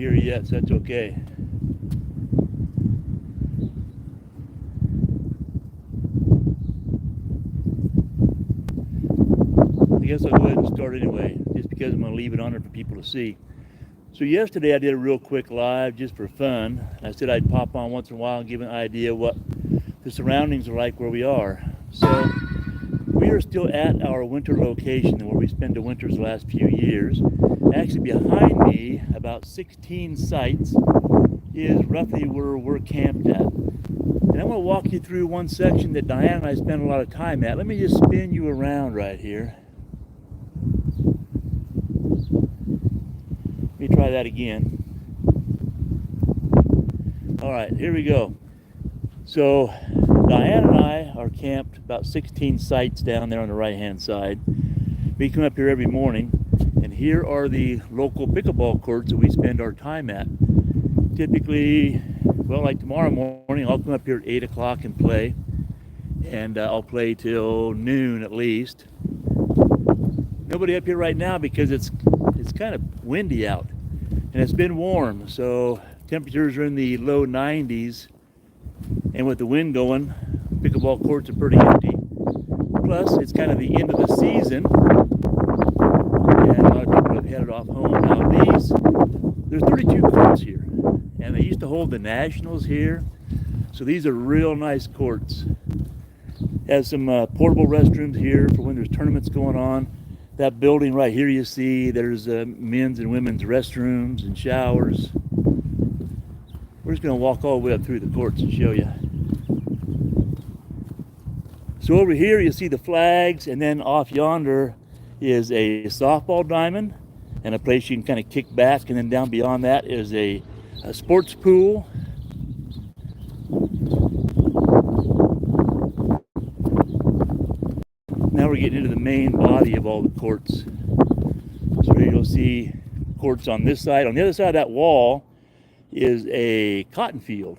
hear yet, so that's okay. I guess I'll go ahead and start anyway, just because I'm going to leave it on there for people to see. So yesterday I did a real quick live just for fun. I said I'd pop on once in a while and give an idea what the surroundings are like where we are. So we are still at our winter location where we spent the winters the last few years. Actually behind me, about 16 sites, is roughly where we're camped at. And I'm going to walk you through one section that Diane and I spend a lot of time at. Let me just spin you around right here. Let me try that again. All right, here we go. So Diane and I are camped about 16 sites down there on the right-hand side. We come up here every morning, and here are the local pickleball courts that we spend our time at. Typically, well, like tomorrow morning, I'll come up here at 8 o'clock and play, and I'll play till noon at least. Nobody up here right now because it's kind of windy out, and it's been warm, so temperatures are in the low 90s, and with the wind going, pickleball courts are pretty empty. Plus, it's kind of the end of the season, and a lot of people have headed off home. Now there's 32 courts here, and they used to hold the Nationals here, so these are real nice courts. Has some portable restrooms here for when there's tournaments going on. That building right here you see, there's men's and women's restrooms and showers. We're just going to walk all the way up through the courts and show you. So over here you see the flags, and then off yonder is a softball diamond and a place you can kind of kick back, and then down beyond that is a sports pool. Now we're getting into the main body of all the courts. So you'll see courts on this side. On the other side of that wall is a cotton field.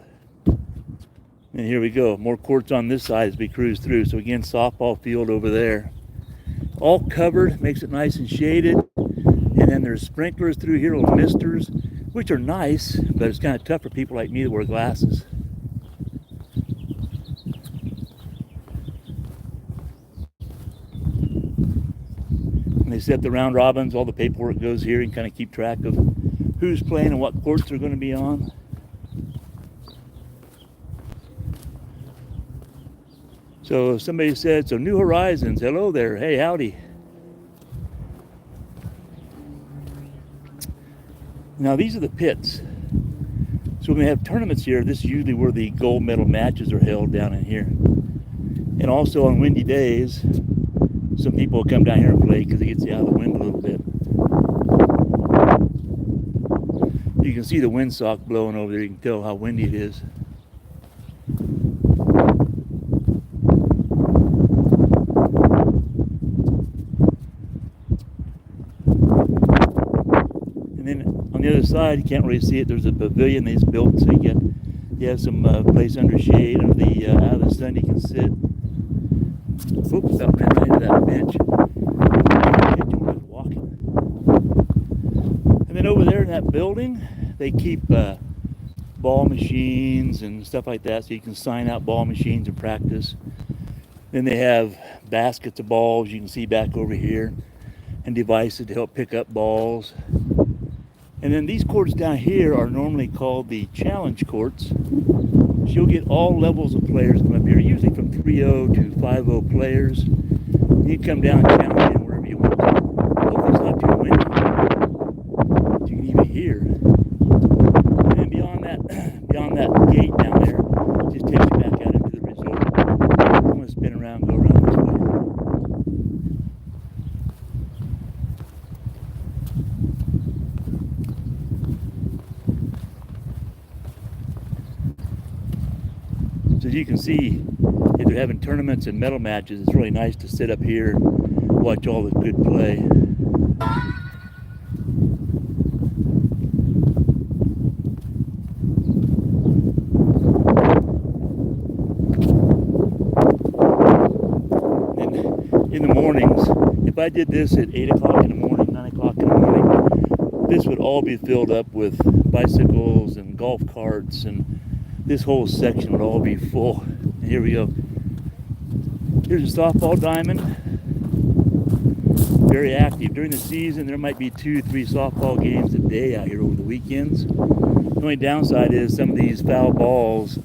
And here we go, more courts on this side as we cruise through. So again, softball field over there. All covered, makes it nice and shaded. And then there's sprinklers through here, little misters, which are nice, but it's kind of tough for people like me that wear glasses. And they set the round robins, all the paperwork goes here, and kind of keep track of who's playing and what courts they're going to be on. So somebody said, so New Horizons, hello there, hey, howdy. Now these are the pits. So when we have tournaments here, this is usually where the gold medal matches are held down in here. And also on windy days, some people will come down here and play because it gets you out of the wind a little bit. You can see the windsock blowing over there. You can tell how windy it is. And then on the other side, you can't really see it. There's a pavilion that's built, so you have some place under shade, under the out of the sun you can sit. Oops, that ran right into that bench. Walking. And then over there in that building, they keep ball machines and stuff like that, so you can sign out ball machines and practice. Then they have baskets of balls you can see back over here, and devices to help pick up balls. And then these courts down here are normally called the challenge courts. So you'll get all levels of players come up here, usually from 3-0 to 5-0 players. You can come down and challenge in wherever you want to. Hopefully it's not too windy. You can even hear. And then beyond that gate down there, it just takes you back out into the resort. I'm going to spin around and go around this way. So as you can see, if they're having tournaments and medal matches, it's really nice to sit up here and watch all the good play. And in the mornings, if I did this at 8 o'clock in the morning, 9 o'clock in the morning, this would all be filled up with bicycles and golf carts, and this whole section would all be full. And here we go. Here's a softball diamond. Very active. During the season, there might be 2-3 softball games a day out here over the weekends. The only downside is some of these foul balls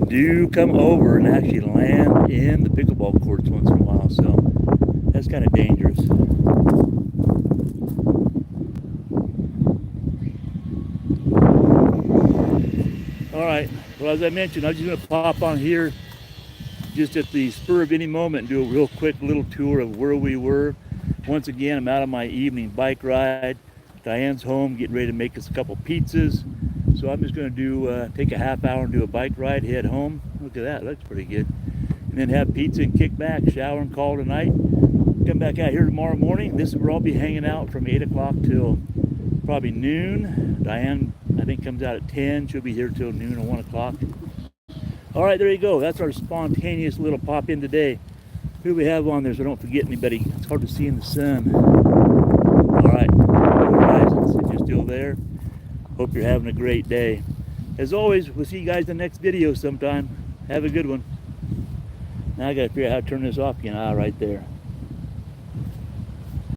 do come over and actually land in the pickleball courts once in a while, so that's kind of dangerous. All right, well, as I mentioned, I'm just going to pop on here just at the spur of any moment and do a real quick little tour of where we were. Once again, I'm out on my evening bike ride. Diane's home getting ready to make us a couple pizzas. So I'm just going to take a half hour and do a bike ride, head home. Look at that, looks pretty good. And then have pizza and kick back, shower and call tonight. Come back out here tomorrow morning. This is where I'll be hanging out from 8 o'clock till probably noon. Diane, I think, comes out at 10. She'll be here till noon or 1 o'clock. All right, there you go. That's our spontaneous little pop in today. Who do we have on there so I don't forget anybody? It's hard to see in the sun. All right, horizons, if you're still there, hope you're having a great day. As always, we'll see you guys in the next video sometime. Have a good one. Now I gotta figure out how to turn this off again. Ah, right there.